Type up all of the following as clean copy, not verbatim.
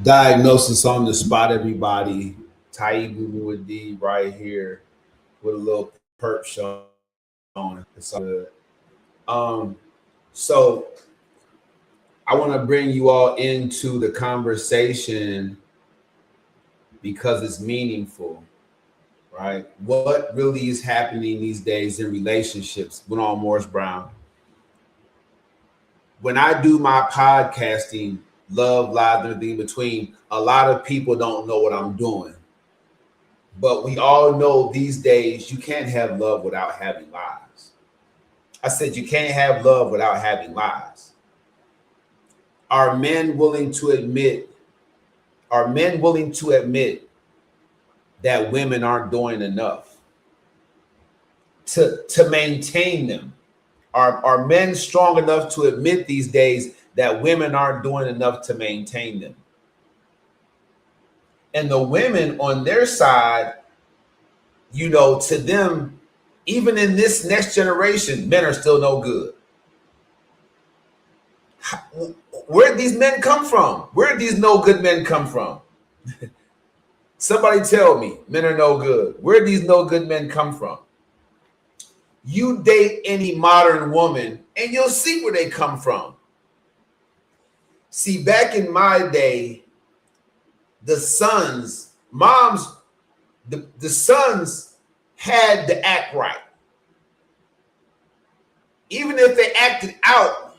Diagnosis on the spot, everybody. Ty moving with D right here with a little perp showing. It's all good. So I want to bring you all into the conversation because it's meaningful, right? What really is happening these days in relationships? Went on Morris Brown. When I do my podcasting, love, lies, and everything in between, a lot of people don't know what I'm doing. But we all know these days you can't have love without having lies. I said you can't have love without having lies. Are men willing to admit, are men willing to admit that women aren't doing enough to maintain them? Are men strong enough to admit these days that women aren't doing enough to maintain them? And the women on their side, to them, even in this next generation, men are still no good. Where did these men come from? Where did these no good men come from? Somebody tell me, men are no good. Where did these no good men come from? You date any modern woman and you'll see where they come from. See, back in my day, the sons, moms, the sons had to act right. Even if they acted out,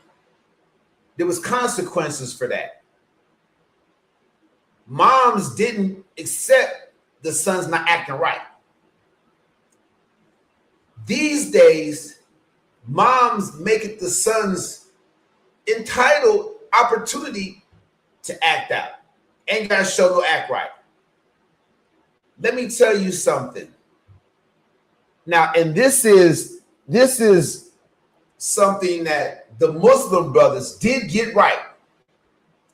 there was consequences for that. Moms didn't accept the sons not acting right. These days, moms make it the sons entitled opportunity to act out. Ain't gotta show no act right. Let me tell you something. Now, and this is something that the Muslim brothers did get right.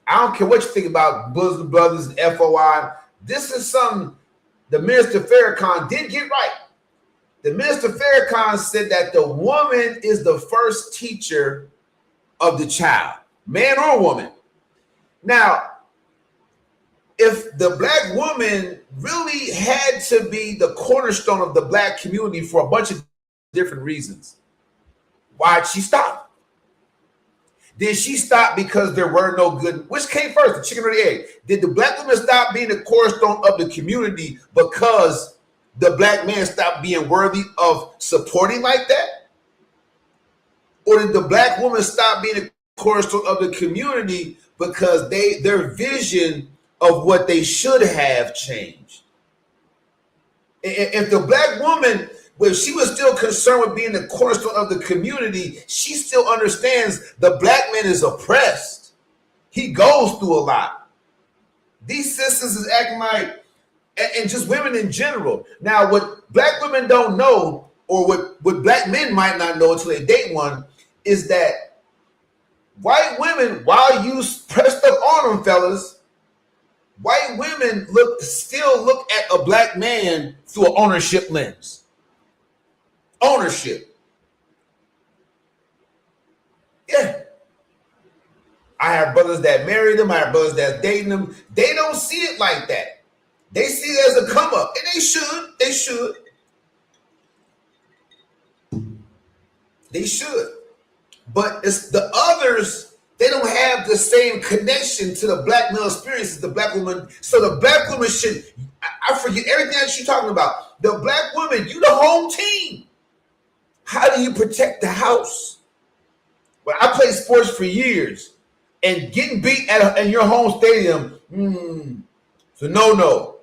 I don't care what you think about Muslim brothers and FOI. This is something the Minister Farrakhan did get right. The Minister Farrakhan said that the woman is the first teacher of the child, man or woman. Now, if the black woman really had to be the cornerstone of the black community for a bunch of different reasons, why'd she stop? Did she stop because there were no good? Which came first, the chicken or the egg? Did the black woman stop being the cornerstone of the community because the black man stopped being worthy of supporting like that? Or did the black woman stop being the cornerstone of the community because their vision of what they should have changed? If the black woman, if she was still concerned with being the cornerstone of the community, she still understands the black man is oppressed. He goes through a lot. These sisters is acting like, and just women in general. Now, what black women don't know, or what black men might not know until they date one, is that white women, while you pressed up on them, fellas, white women still look at a black man through an ownership lens. Ownership. Yeah. I have brothers that marry them. I have brothers that dating them. They don't see it like that. They see it as a come up. And they should. They should. They should. But it's the others, they don't have the same connection to the black male experience as the black woman. So the black woman should, I forget everything that you're talking about. The black woman, you the home team. How do you protect the house? Well, I played sports for years, and getting beat in your home stadium, so no.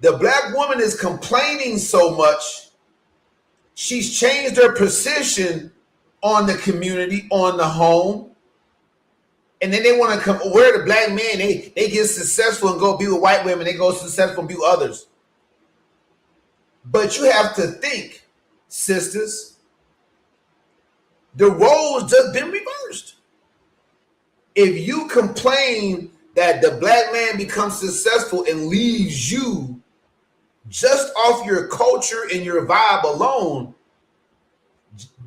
The black woman is complaining so much, she's changed her position on the community, on the home, and then they want to come, where the black man, they get successful and go be with white women, they go successful and be with others. But you have to think, sisters, the roles just been reversed. If you complain that the black man becomes successful and leaves you just off your culture and your vibe alone,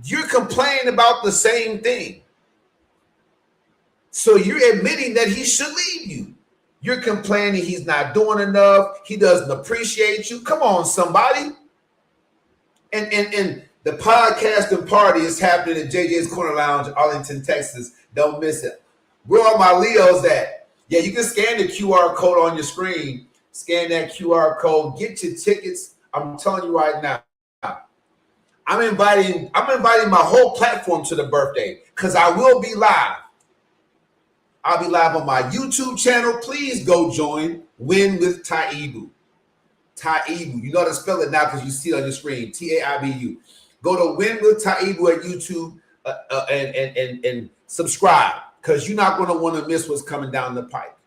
you're complaining about the same thing. So you're admitting that he should leave you. You're complaining he's not doing enough. He doesn't appreciate you. Come on, somebody. And the podcasting party is happening at JJ's Corner Lounge, Arlington, Texas. Don't miss it. Where are my Leos at? Yeah, you can scan the QR code on your screen. Scan that QR code. Get your tickets. I'm telling you right now. I'm inviting my whole platform to the birthday because I will be live. I'll be live on my YouTube channel. Please go join Win with Taibu. Taibu. You know how to spell it now because you see it on your screen. Taibu. Go to Win with Taibu at YouTube and subscribe because you're not going to want to miss what's coming down the pipe.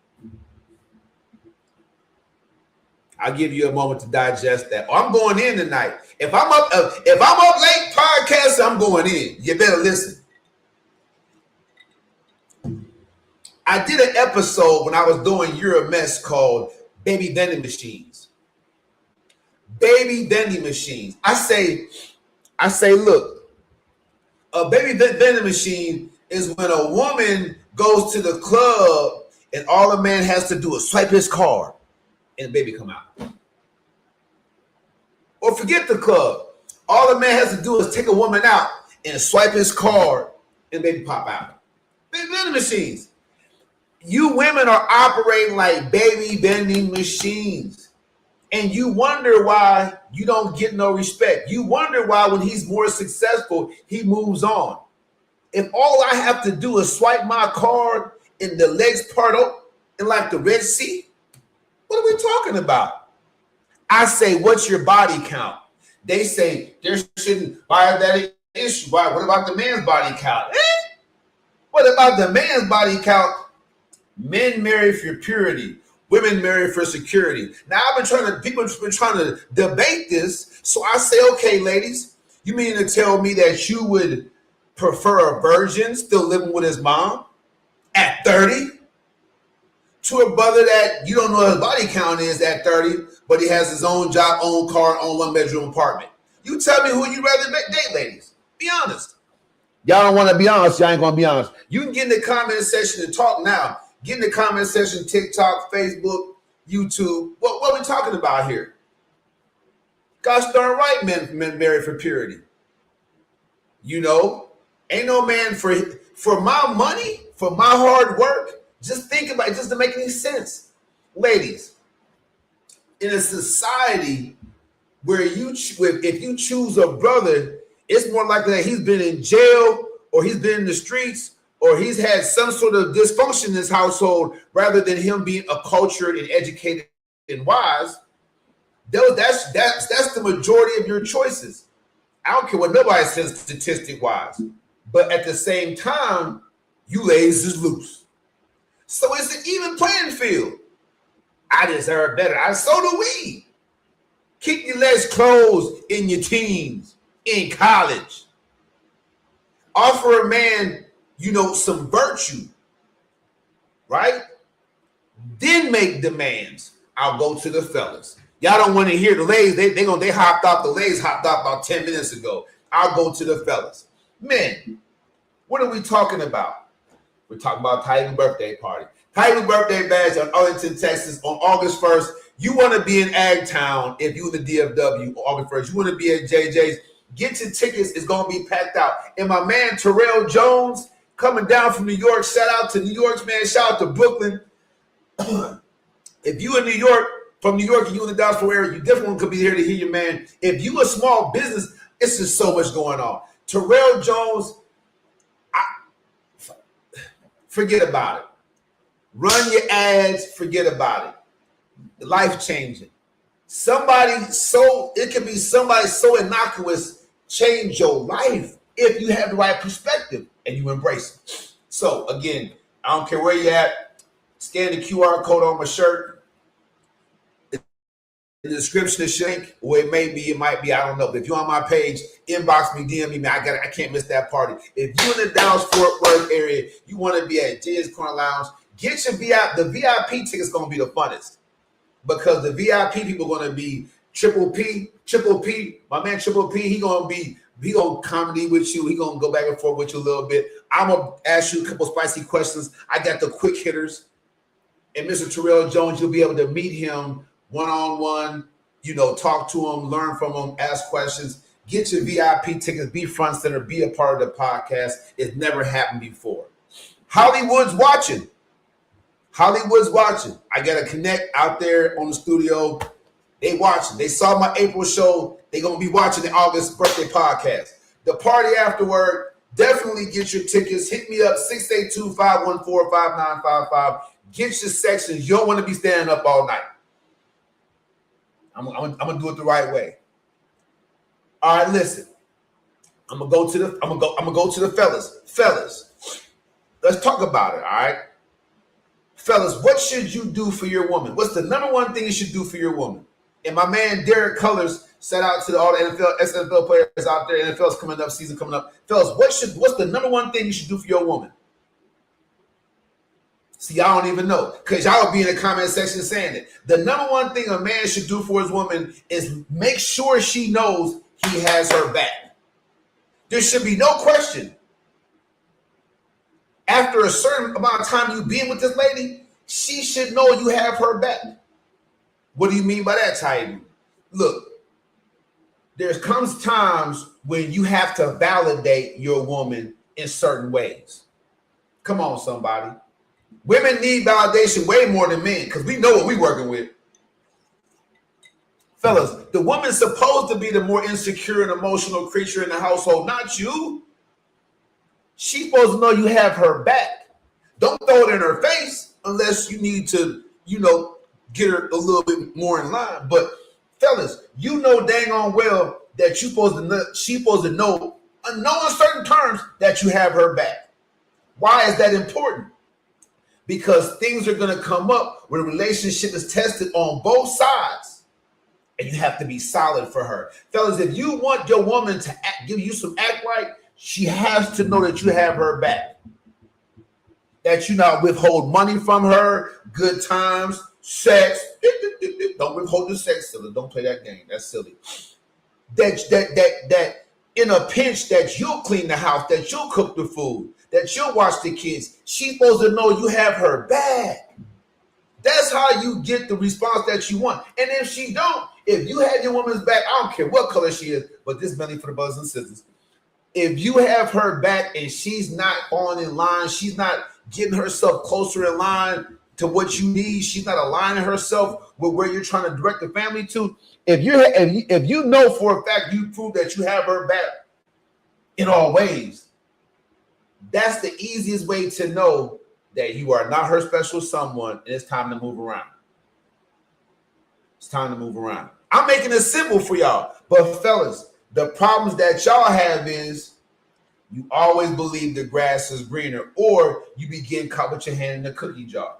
I'll give you a moment to digest that. Oh, I'm going in tonight. If I'm up late podcast, I'm going in. You better listen. I did an episode when I was doing You're a Mess called Baby Vending Machines. Baby vending machines. I say, look, a baby vending machine is when a woman goes to the club and all a man has to do is swipe his card and the baby come out. Or forget the club. All a man has to do is take a woman out and swipe his card and the baby pop out. Baby vending machines. You women are operating like baby vending machines. And you wonder why you don't get no respect. You wonder why when he's more successful, he moves on. If all I have to do is swipe my card and the legs part up in like the Red Sea, what are we talking about? I say, what's your body count? They say there shouldn't why is that an issue? Why? What about the man's body count? What about the man's body count? Men marry for purity. Women marry for security. Now people have been trying to debate this. So I say, okay, ladies, you mean to tell me that you would prefer a virgin still living with his mom at 30 to a brother that you don't know what his body count is at 30, but he has his own job, own car, own one-bedroom apartment? You tell me who you'd rather date, ladies. Be honest. Y'all don't want to be honest. Y'all ain't going to be honest. You can get in the comment section and talk now. Get in the comment section, TikTok, Facebook, YouTube. What are we talking about here? Gosh darn right, men marry for purity. You know, ain't no man for my money, for my hard work. Just think about it, just to make any sense. Ladies, in a society where if you choose a brother, it's more likely that he's been in jail or he's been in the streets or he's had some sort of dysfunction in his household rather than him being accultured and educated and wise. That's the majority of your choices. I don't care what nobody says statistic-wise. But at the same time, you ladies is loose. So it's an even playing field. I deserve better. So do we. Keep your legs closed in your teens, in college. Offer a man, some virtue, right? Then make demands. I'll go to the fellas. Y'all don't want to hear the ladies. They hopped off. The ladies hopped off about 10 minutes ago. I'll go to the fellas. Men, what are we talking about? We're talking about Tiger's birthday party. Tiger's birthday badge on Arlington, Texas on August 1st. You want to be in Ag Town if you're in the DFW August 1st. You want to be at JJ's. Get your tickets. It's going to be packed out. And my man Terrell Jones coming down from New York. Shout out to New York, man. Shout out to Brooklyn. If you in New York, from New York and you in the Dallas-Fort area, you definitely could be here to hear your man. If you a small business, it's just so much going on. Terrell Jones, forget about it. Run your ads, forget about it. Life-changing. It can be somebody so innocuous, change your life if you have the right perspective and you embrace it. So again, I don't care where you're at, scan the QR code on my shirt. In the description of Shank, or it might be, I don't know. But if you're on my page, inbox me, DM me, I can't miss that party. If you're in the Dallas-Fort Worth area, you want to be at JJ's Corner Lounge, get your VIP. The VIP ticket's going to be the funnest because the VIP people are going to be Triple P, my man Triple P, he going to comedy with you. He going to go back and forth with you a little bit. I'm going to ask you a couple spicy questions. I got the quick hitters. And Mr. Terrell Jones, you'll be able to meet him one-on-one, talk to him, learn from him, ask questions, get your VIP tickets, be front center, be a part of the podcast. It's never happened before. Hollywood's watching. I got to connect out there on the studio. They watching. They saw my April show. They're going to be watching the August birthday podcast. The party afterward, definitely get your tickets. Hit me up, 682-514-5955. Get your sections. You don't want to be standing up all night. I'm going to do it the right way. All right, listen. I'm going to go to the fellas. Fellas, let's talk about it, all right? Fellas, what should you do for your woman? What's the number one thing you should do for your woman? And my man Derek Colors set out to all the NFL players out there. NFL's coming up, season coming up. Fellas, what's the number one thing you should do for your woman? See, I don't even know, because y'all be in the comment section saying it. The number one thing a man should do for his woman is make sure she knows he has her back. There should be no question. After a certain amount of time you being with this lady, she should know you have her back. What do you mean by that, Ty? Look, there comes times when you have to validate your woman in certain ways. Come on, somebody. Women need validation way more than men, because we know what we're working with. Fellas, the woman's supposed to be the more insecure and emotional creature in the household, not you. She's supposed to know you have her back. Don't throw it in her face unless you need to, get her a little bit more in line. But fellas, you know dang on well that she's supposed to know in certain terms that you have her back. Why is that important? Because things are going to come up where the relationship is tested on both sides, and you have to be solid for her. Fellas, if you want your woman to give you some act right, she has to know that you have her back, that you not withhold money from her, good times, sex. Don't withhold the sex, silly. Don't play that game. That's silly. That in a pinch, that you'll clean the house, that you'll cook the food, that you'll watch the kids. She's supposed to know you have her back. That's how you get the response that you want. And if she don't, if you had your woman's back, I don't care what color she is, but this money for the brothers and sisters. If you have her back and she's not falling in line, she's not getting herself closer in line to what you need, she's not aligning herself with where you're trying to direct the family to. If you know for a fact you prove that you have her back in all ways, that's the easiest way to know that you are not her special someone, and it's time to move around. It's time to move around. I'm making it simple for y'all, but fellas, the problems that y'all have is you always believe the grass is greener, or you be getting caught with your hand in the cookie jar.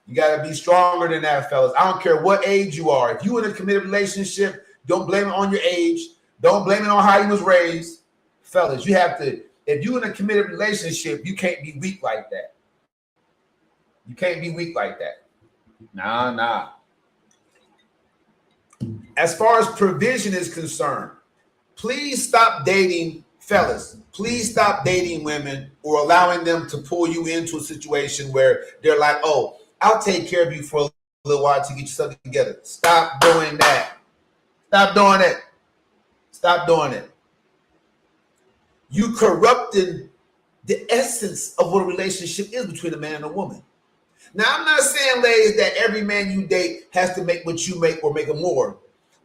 You got to be stronger than that, fellas. I don't care what age you are. If you in a committed relationship, don't blame it on your age. Don't blame it on how you was raised. Fellas, you have to, if you in a committed relationship, you can't be weak like that. You can't be weak like that. Nah. As far as provision is concerned, please stop dating, fellas. Please stop dating women or allowing them to pull you into a situation where they're like, oh, I'll take care of you for a little while to get yourself together. Stop doing that. Stop doing it. Stop doing it. You corrupted the essence of what a relationship is between a man and a woman. Now, I'm not saying, ladies, that every man you date has to make what you make or make more.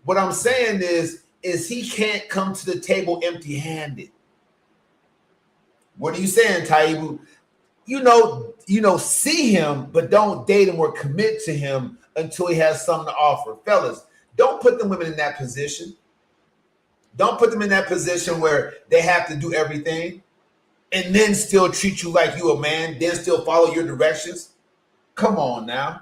What I'm saying is he can't come to the table empty-handed. What are you saying, Taibu? See him, but don't date him or commit to him until he has something to offer. Fellas, don't put the women in that position. Don't put them in that position where they have to do everything and then still treat you like you a man, then still follow your directions. Come on now.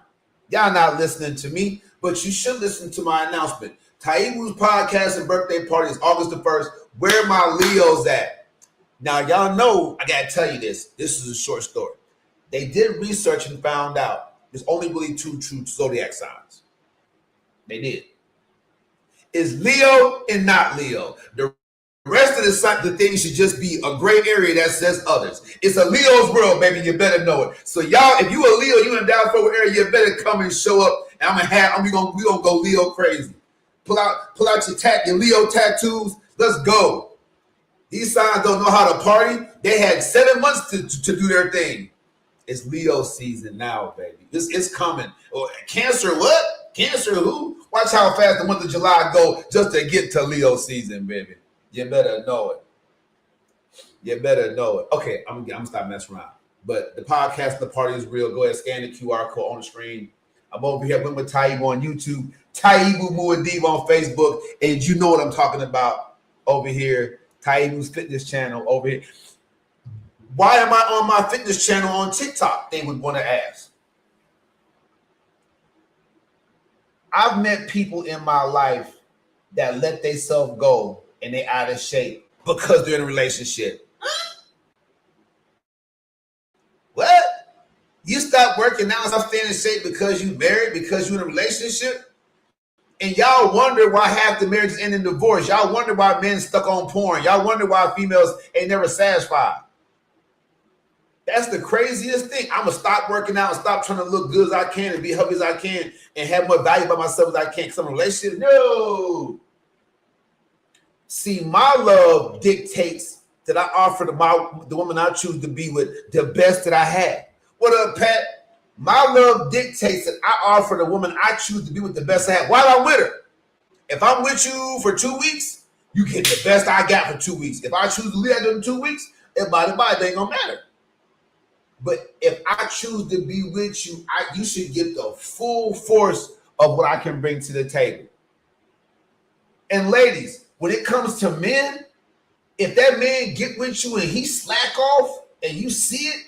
Y'all not listening to me, but you should listen to my announcement. Taibu's podcast and birthday party is August the 1st. Where my Leos at? Now, y'all know I got to tell you this. This is a short story. They did research and found out there's only really two true zodiac signs. They did. It's Leo and not Leo. The rest of the thing should just be a gray area that says others. It's a Leo's world, baby. You better know it. So y'all, if you a Leo, you in Dallas Fort Worth area, you better come and show up. And we gonna go Leo crazy. Pull out your Leo tattoos. Let's go. These signs don't know how to party. They had 7 months to do their thing. It's Leo season now, baby. It's coming. Oh, Cancer, what? Cancer who? Watch how fast the month of July go just to get to Leo season, baby. You better know it. You better know it. Okay, I'm gonna stop messing around. But the podcast, the party is real. Go ahead, scan the QR code on the screen. I'm over here with Taibu on YouTube, Taibu Muad'Dib on Facebook, and you know what I'm talking about over here. Taibu's fitness channel over here. Why am I on my fitness channel on TikTok? They would want to ask. I've met people in my life that let themselves go and they out of shape because they're in a relationship. What? You stop working now and stop staying in shape because you married, because you're in a relationship? And y'all wonder why half the marriages end in divorce. Y'all wonder why men stuck on porn. Y'all wonder why females ain't never satisfied. That's the craziest thing. I'm going to stop working out and stop trying to look good as I can and be healthy as I can and have more value by myself as I can because I'm in a relationship. No. See, my love dictates that I offer the woman I choose to be with the best that I have. What up, Pat? My love dictates that I offer the woman I choose to be with the best I have while I'm with her. If I'm with you for 2 weeks, you get the best I got for 2 weeks. If I choose to leave after 2 weeks, it ain't gonna matter. But if I choose to be with you, you should get the full force of what I can bring to the table. And ladies, when it comes to men, if that man get with you and he slack off and you see it,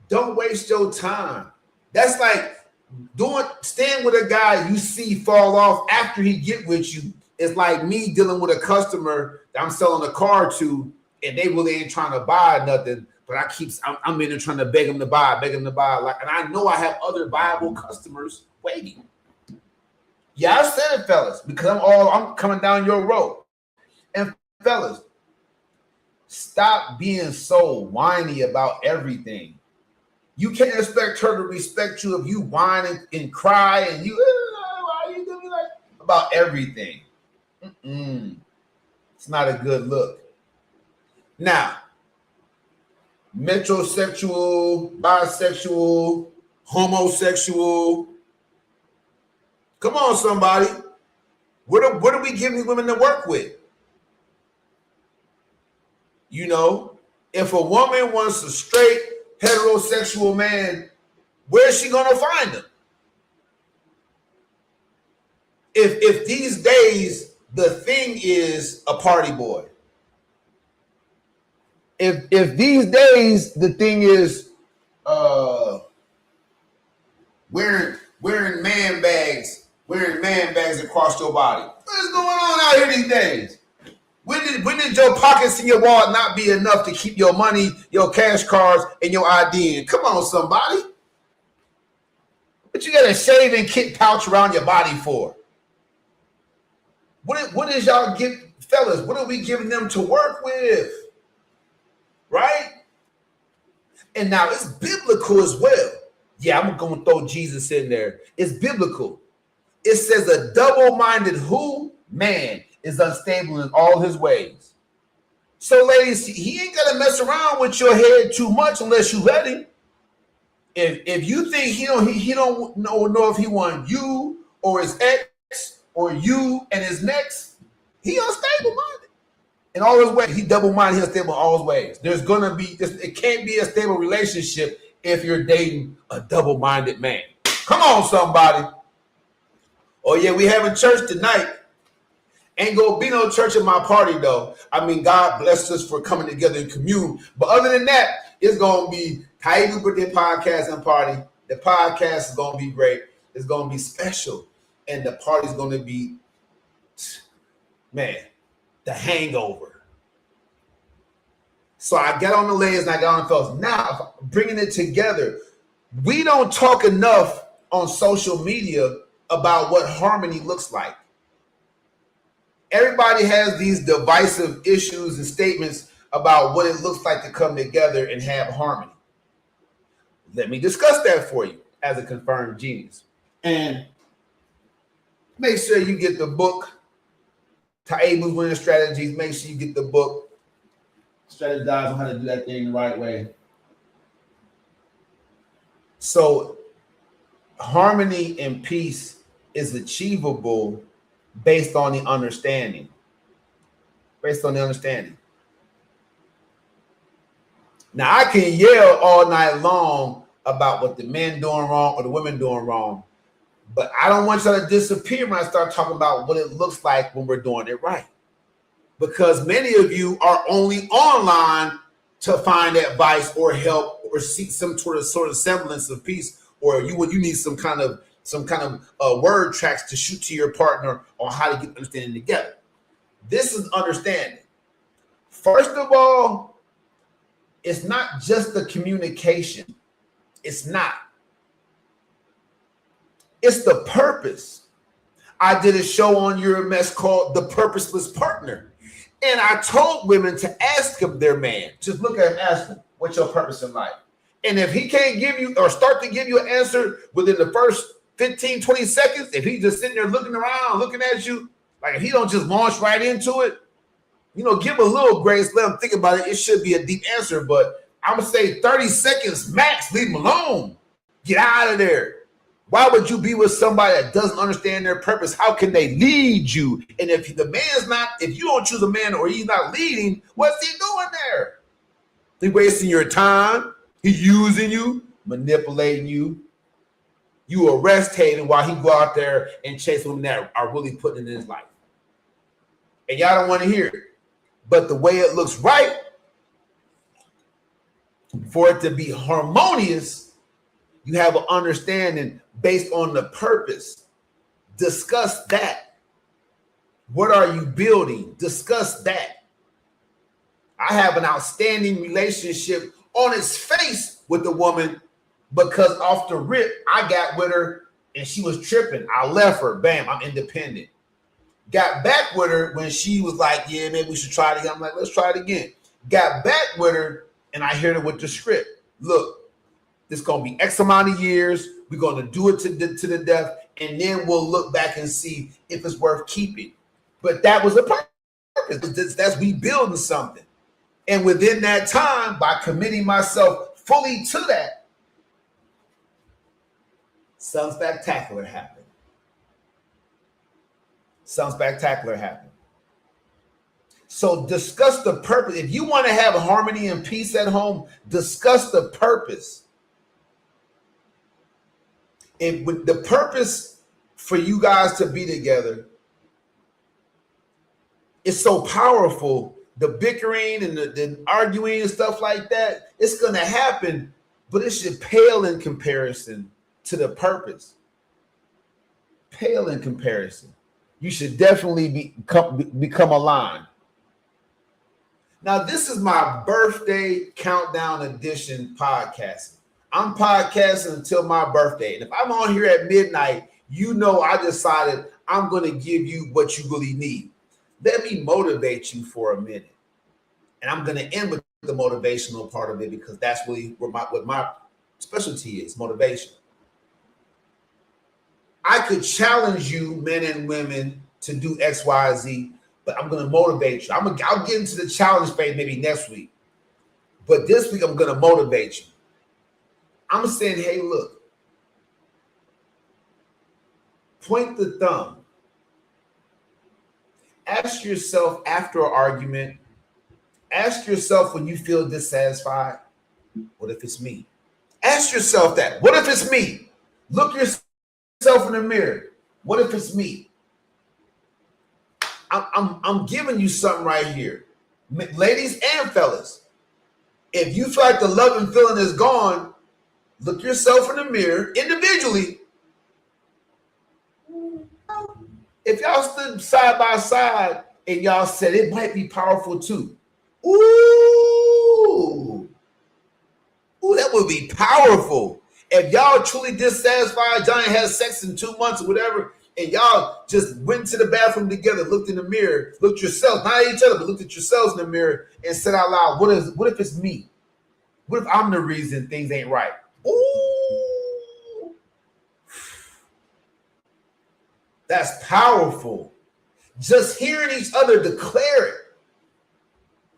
don't waste your time. That's like staying with a guy you see fall off after he get with you. It's like me dealing with a customer that I'm selling a car to and they really ain't trying to buy nothing, but I'm in there trying to beg them to buy. And I know I have other viable customers waiting. Yeah, I said it, fellas, because I'm coming down your road. And fellas, stop being so whiny about everything. You can't expect her to respect you if you whine and cry and why you doing like about everything. It's not a good look. Now, metrosexual, bisexual, homosexual. Come on, somebody. What are we giving women to work with? You know, if a woman wants a straight heterosexual man, where's she gonna find him? If these days the thing is a party boy. If these days the thing is wearing man bags across your body. What's going on out here these days? When did your pockets in your wallet not be enough to keep your money, your cash cards, and your ID in? Come on, somebody. What you got a shaving kit pouch around your body for? What is y'all give, fellas? What are we giving them to work with? Right? And now it's biblical as well. Yeah, I'm going to throw Jesus in there. It's biblical. It says a double-minded man is unstable in all his ways. So, ladies, he ain't got to mess around with your head too much unless you let him. If you think he don't know if he want you or his ex or you and his next, he unstable-minded in all his ways. He double-minded, he unstable in all his ways. It can't be a stable relationship if you're dating a double-minded man. Come on, somebody. Oh, yeah, we having church tonight. Ain't gonna be no church at my party, though. I mean, God bless us for coming together and commune. But other than that, it's gonna be Taibu Birthday Podcast and Party. The podcast is gonna be great. It's gonna be special. And the party's gonna be, man, the hangover. So I got on the ladies and I got on the fellas. Now, bringing it together, we don't talk enough on social media about what harmony looks like. Everybody has these divisive issues and statements about what it looks like to come together and have harmony. Let me discuss that for you as a confirmed genius. And make sure you get the book, Taebu's Winning Strategies. Make sure you get the book, Strategize on How to Do That Thing the Right Way. So harmony and peace is achievable based on the understanding. Based on the understanding. Now, I can yell all night long about what the men doing wrong or the women doing wrong, but I don't want y'all to disappear when I start talking about what it looks like when we're doing it right. Because many of you are only online to find advice or help or seek some sort of semblance of peace, or you need some kind of word tracks to shoot to your partner on how to get understanding together. This is understanding. First of all, it's not just the communication. It's not. It's the purpose. I did a show on Your Mess called The Purposeless Partner. And I told women to ask him their man. Just look at him, ask him, what's your purpose in life? And if he can't give you or start to give you an answer within the first 15, 20 seconds, if he's just sitting there looking around, looking at you, like if he don't just launch right into it, give him a little grace, let him think about it. It should be a deep answer, but I'm going to say 30 seconds max, leave him alone. Get out of there. Why would you be with somebody that doesn't understand their purpose? How can they lead you? And if you don't choose a man or he's not leading, what's he doing there? He's wasting your time. He's using you, manipulating you. You arrest Hayden while he go out there and chase women that are really putting it in his life. And y'all don't want to hear it. But the way it looks right, for it to be harmonious, you have an understanding based on the purpose. Discuss that. What are you building? Discuss that. I have an outstanding relationship on its face with the woman because off the rip, I got with her and she was tripping. I left her. Bam, I'm independent. Got back with her when she was like, yeah, maybe we should try it again. I'm like, let's try it again. Got back with her and I hit her with the script. Look, this is going to be X amount of years. We're going to do it to the death. And then we'll look back and see if it's worth keeping. But that was the purpose. That's we building something. And within that time, by committing myself fully to that, something spectacular happened. Something spectacular happened. So discuss the purpose. If you want to have harmony and peace at home, discuss the purpose. If with the purpose for you guys to be together is so powerful, the bickering and the arguing and stuff like that, it's going to happen, but it should pale in comparison to the purpose. Pale in comparison. You should definitely become aligned. Now, this is my birthday countdown edition podcasting. I'm podcasting until my birthday. And if I'm on here at midnight, I decided I'm going to give you what you really need. Let me motivate you for a minute. And I'm going to end with the motivational part of it because that's really what my specialty is, motivation. I could challenge you, men and women, to do X, Y, Z, but I'm going to motivate you. I'll get into the challenge phase maybe next week. But this week, I'm going to motivate you. I'm saying, hey, look, point the thumb. Ask yourself after an argument, ask yourself when you feel dissatisfied, what if it's me? Ask yourself that. What if it's me? Look yourself in the mirror. What if it's me? I'm giving you something right here. Ladies and fellas, if you feel like the love and feeling is gone, look yourself in the mirror individually. If y'all stood side by side and y'all said it might be powerful too. Ooh, that would be powerful. If y'all truly dissatisfied, y'all ain't had sex in 2 months or whatever, and y'all just went to the bathroom together, looked in the mirror, looked yourself, not at each other, but looked at yourselves in the mirror and said out loud, what if it's me? What if I'm the reason things ain't right? Ooh, that's powerful. Just hearing each other declare it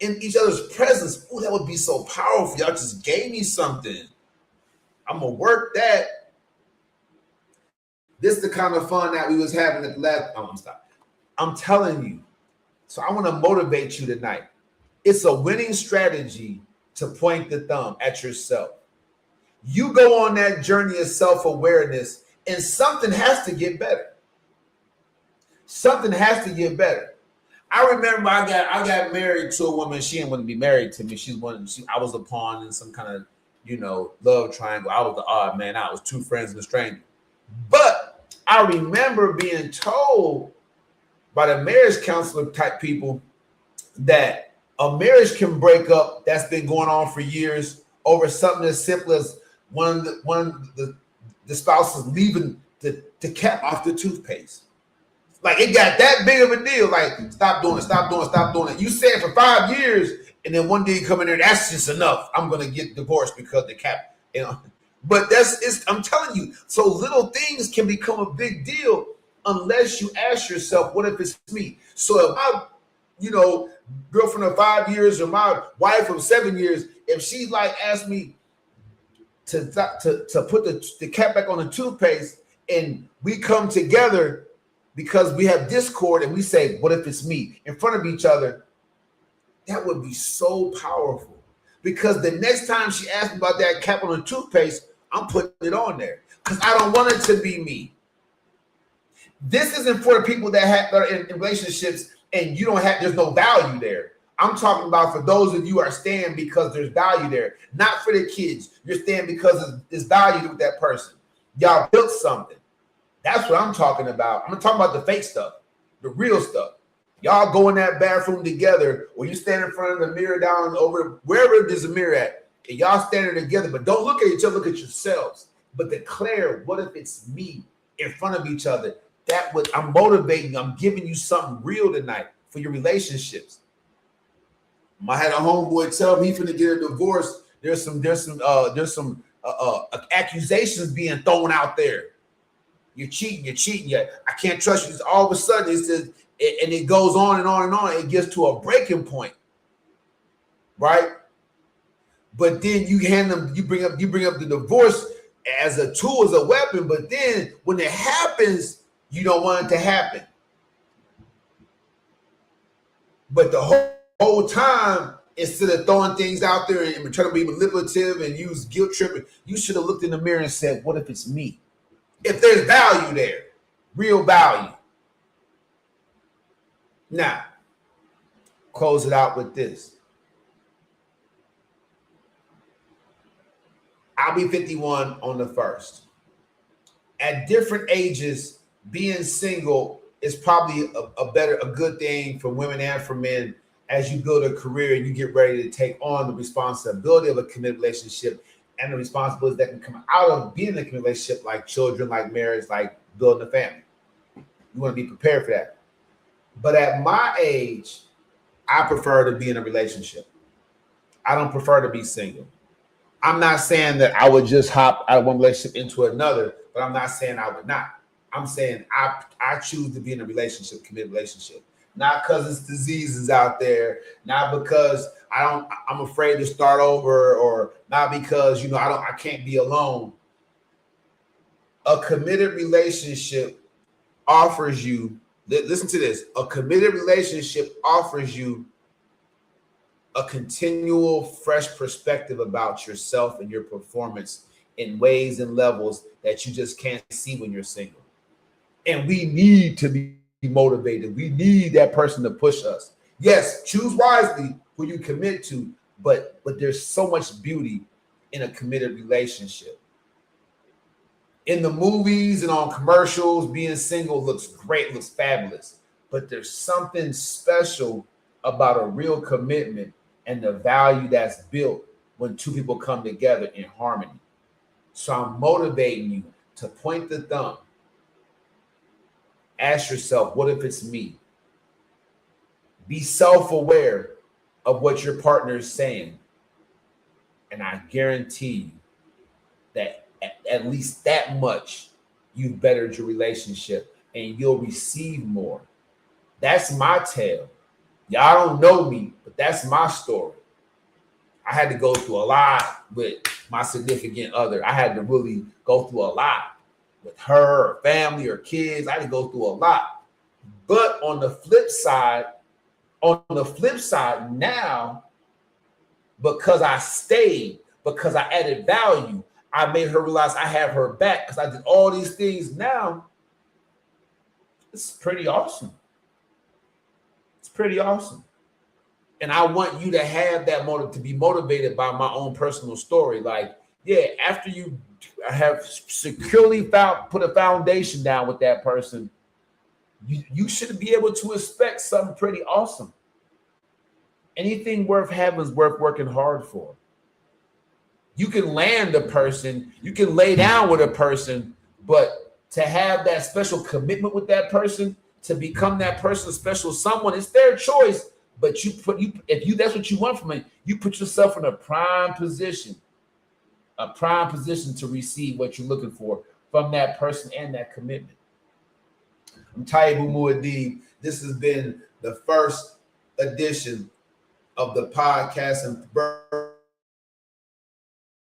in each other's presence. Ooh, that would be so powerful. Y'all just gave me something. I'm gonna work that. This is the kind of fun that we was having at the last. Oh, I'm telling you. So I want to motivate you tonight. It's a winning strategy to point the thumb at yourself. You go on that journey of self-awareness, and something has to get better. Something has to get better. I remember I got married to a woman. She didn't want to be married to me. I was a pawn in some kind of, love triangle. I was the odd man. I was two friends and a stranger. But I remember being told by the marriage counselor type people that a marriage can break up that's been going on for years over something as simple as one of the spouses leaving the cap off the toothpaste. Like, it got that big of a deal. Like, stop doing it. You said for 5 years, and then one day you come in there, that's just enough. I'm gonna get divorced because the cap, But I'm telling you, so little things can become a big deal unless you ask yourself, what if it's me? So if my, girlfriend of 5 years or my wife of 7 years, if she asked me to put the cap back on the toothpaste, and we come together because we have discord and we say, what if it's me, in front of each other, that would be so powerful. Because the next time she asks me about that cap on the toothpaste, I'm putting it on there because I don't want it to be me. This isn't for the people that are in relationships and there's no value there. I'm talking about for those of you who are staying because there's value there, not for the kids. You're staying because there's value with that person. Y'all built something. That's what I'm talking about. I'm talking about the fake stuff, the real stuff. Y'all go in that bathroom together, or you stand in front of the mirror down over wherever there's a mirror at, and y'all standing together, but don't look at each other, look at yourselves. But declare, what if it's me, in front of each other? I'm motivating you. I'm giving you something real tonight for your relationships. I had a homeboy tell me he's finna get a divorce. There's some accusations being thrown out there. You're cheating. I can't trust you. All of a sudden, and it goes on and on and on. It gets to a breaking point, right? But then you bring up the divorce as a tool, as a weapon. But then when it happens, you don't want it to happen. But the whole time, instead of throwing things out there and trying to be manipulative and use guilt tripping, you should have looked in the mirror and said, what if it's me? If there's value there, real value. Now, close it out with this. I'll be 51 on the 1st. At different ages, being single is probably a good thing for women and for men as you build a career and you get ready to take on the responsibility of a committed relationship and the responsibilities that can come out of being in a committed relationship, like children, like marriage, like building a family. You want to be prepared for that. But at my age, I prefer to be in a relationship. I don't prefer to be single. I'm not saying that I would just hop out of one relationship into another, but I'm not saying I would not. I'm saying I choose to be in a relationship, committed relationship. Not because it's diseases out there, not because I'm afraid to start over, or not because I can't be alone. A committed relationship offers you, listen to this, a committed relationship offers you a continual fresh perspective about yourself and your performance in ways and levels that you just can't see when you're single. And we need to be motivated. We need that person to push us. Yes, choose wisely who you commit to, but there's so much beauty in a committed relationship. In the movies and on commercials, being single looks great, looks fabulous, but there's something special about a real commitment and the value that's built when two people come together in harmony. So I'm motivating you to point the thumb Ask yourself, what if it's me? Be self-aware of what your partner is saying. And I guarantee you that at least that much you've bettered your relationship and you'll receive more. That's my tale. Y'all don't know me, but that's my story. I had to go through a lot with my significant other. I had to really go through a lot with her, or family, or kids. I had to go through a lot. But on the flip side, now, because I stayed, because I added value, I made her realize I have her back because I did all these things. Now, it's pretty awesome. It's pretty awesome. And I want you to have that motive, to be motivated by my own personal story. Like, yeah, after you have securely put a foundation down with that person, you should be able to expect something pretty awesome. Anything worth having is worth working hard for. You can land a person, you can lay down with a person, but to have that special commitment with that person, to become that person's special someone, it's their choice. But if that's what you want from it, you put yourself in a prime position to receive what you're looking for from that person and that commitment. I'm Taibu Muad'Dib. This has been the first edition of the podcast and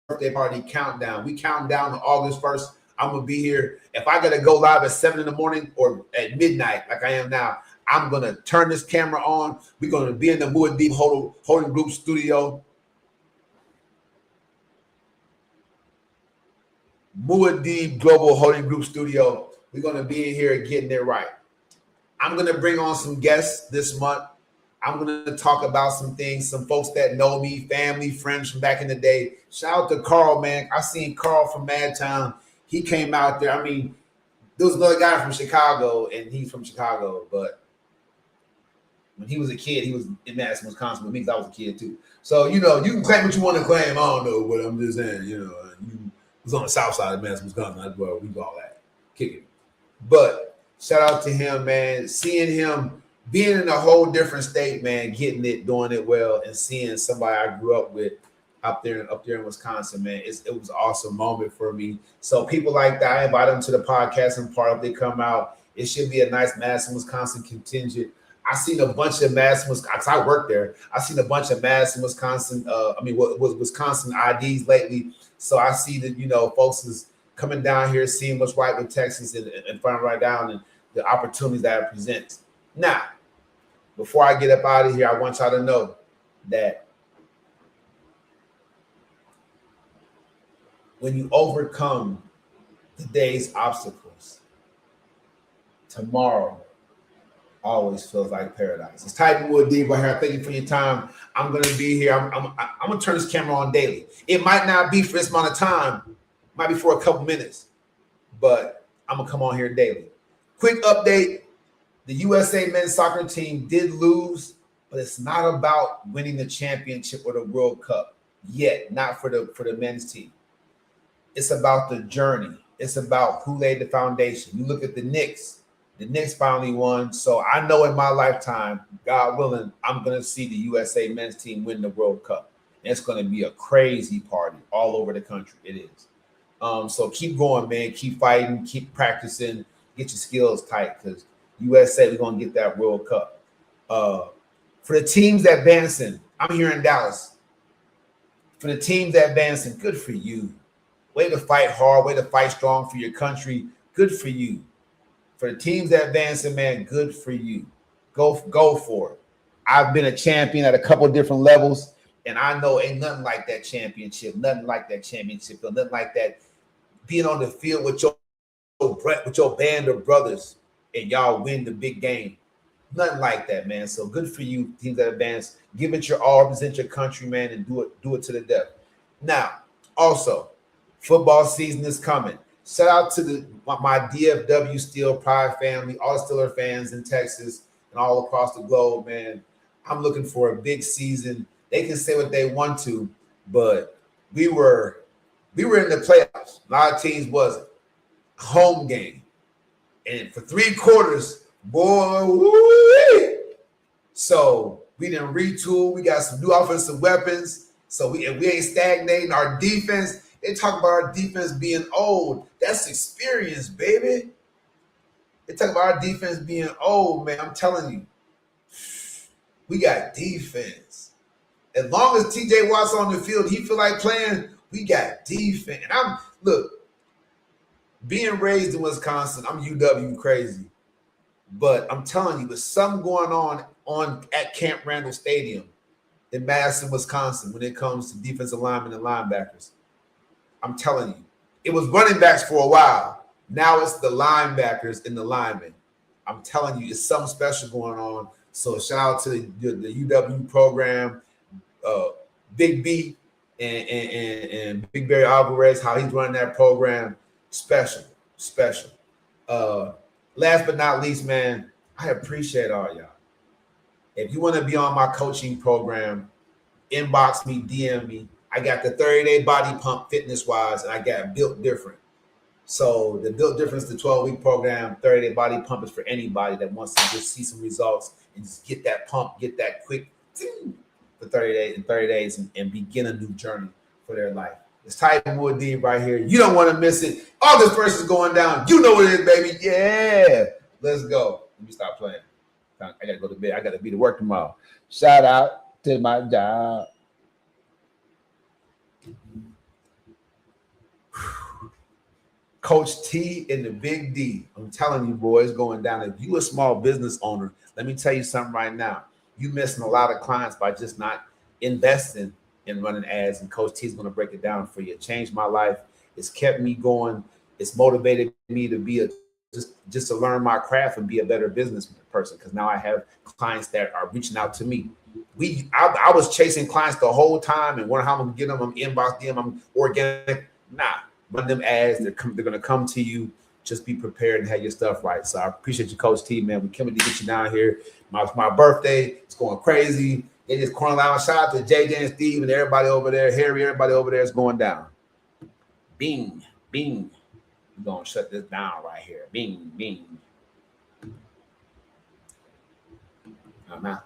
birthday party countdown. We count down to August 1st. I'm gonna be here. If I gotta go live at 7 in the morning or at midnight, like I am now, I'm gonna turn this camera on. We're gonna be in the Muad'Dib Holding Group studio. Muad'Dib Global Holding Group studio. We're gonna be in here getting it right. I'm gonna bring on some guests this month. I'm going to talk about some things, some folks that know me, family, friends from back in the day. Shout out to Carl, man. I seen Carl from Madtown. He came out there. I mean, there was another guy from Chicago, and he's from Chicago. But when he was a kid, he was in Madison, Wisconsin with me because I was a kid too. So, you can claim what you want to claim. I don't know, but I'm just saying, you was on the south side of Madison, Wisconsin. That's where we do all that, kicking. But shout out to him, man. Seeing him being in a whole different state, man, getting it, doing it well, and seeing somebody I grew up with up there in Wisconsin, man, it was an awesome moment for me. So people like that, I invite them to the podcast and part of they come out. It should be a nice Madison, Wisconsin contingent. I seen a bunch of Madison, Wisconsin. I worked there. I seen a bunch of Madison, Wisconsin. Wisconsin IDs lately. So I see that folks is coming down here, seeing what's right with Texas and finding right down and the opportunities that it presents. Now, before I get up out of here, I want y'all to know that when you overcome today's obstacles, tomorrow always feels like paradise. It's Taibu Muad'Dib right here. Thank you for your time. I'm going to be here. I'm going to turn this camera on daily. It might not be for this amount of time. It might be for a couple minutes, but I'm going to come on here daily. Quick update. The USA men's soccer team did lose, but it's not about winning the championship or the World Cup yet, not for the men's team. It's about the journey. It's about who laid the foundation. You look at the Knicks. The Knicks finally won. So I know in my lifetime, God willing, I'm going to see the USA men's team win the World Cup. And it's going to be a crazy party all over the country. It is. So keep going, man. Keep fighting. Keep practicing. Get your skills tight because USA, we're going to get that World Cup. For the teams advancing, I'm here in Dallas. For the teams advancing, good for you. Way to fight hard, way to fight strong for your country. Good for you. For the teams advancing, man, good for you. Go for it. I've been a champion at a couple of different levels, and I know ain't nothing like that championship, nothing like that championship, nothing like that being on the field with your band of brothers and y'all win the big game. Nothing like that, man. So good for you, teams that advance. Give it your all, represent your country, man, and do it to the death. Now, also, football season is coming. Shout out to my DFW Steel Pride family, all the Steeler fans in Texas and all across the globe, man. I'm looking for a big season. They can say what they want to, but we were in the playoffs. A lot of teams wasn't. Home game. And for 3/4, boy, woo-wee. So we didn't retool. We got some new offensive weapons. So we ain't stagnating. Our defense, they talk about our defense being old. That's experience, baby. They talk about our defense being old, man. I'm telling you, we got defense. As long as TJ Watt's on the field, he feel like playing, we got defense. And look, being raised in Wisconsin, I'm UW crazy. But I'm telling you, there's something going on at Camp Randall Stadium in Madison, Wisconsin, when it comes to defensive linemen and linebackers. I'm telling you, it was running backs for a while. Now it's the linebackers and the linemen. I'm telling you, it's something special going on. So shout out to the UW program, Big B and Big Barry Alvarez, how he's running that program. Special. Last but not least, man, I appreciate all y'all. If you want to be on my coaching program, inbox me, DM me. I got the 30-day body pump fitness-wise, and I got Built Different. So the Built Different, the 12-week program, 30-day body pump is for anybody that wants to just see some results and just get that pump, get that quick for 30 days and begin a new journey for their life. It's Titan Wood D right here. You don't want to miss it. August 1st is going down. You know what it is, baby. Yeah. Let's go. Let me stop playing. I got to go to bed. I got to be to work tomorrow. Shout out to my job. Coach T and the Big D. I'm telling you, boys, going down. If you a small business owner, let me tell you something right now. You missing a lot of clients by just not investing in running ads, and Coach T is going to break it down for you. It changed my life. It's kept me going. It's motivated me to be just to learn my craft and be a better business person, because now I have clients that are reaching out to me. I was chasing clients the whole time and wondering how I'm going to get them. I'm inbox them. I'm organic. Nah, run them ads. They're going to come to you. Just be prepared and have your stuff right. So I appreciate you, Coach T, man. We coming to get you down here. My birthday. It's going crazy. It is Corner Lounge. Shout out to JJ and Steve and everybody over there. Harry, everybody over there is going down. Bing, bing. We're going to shut this down right here. Bing, bing. I'm out.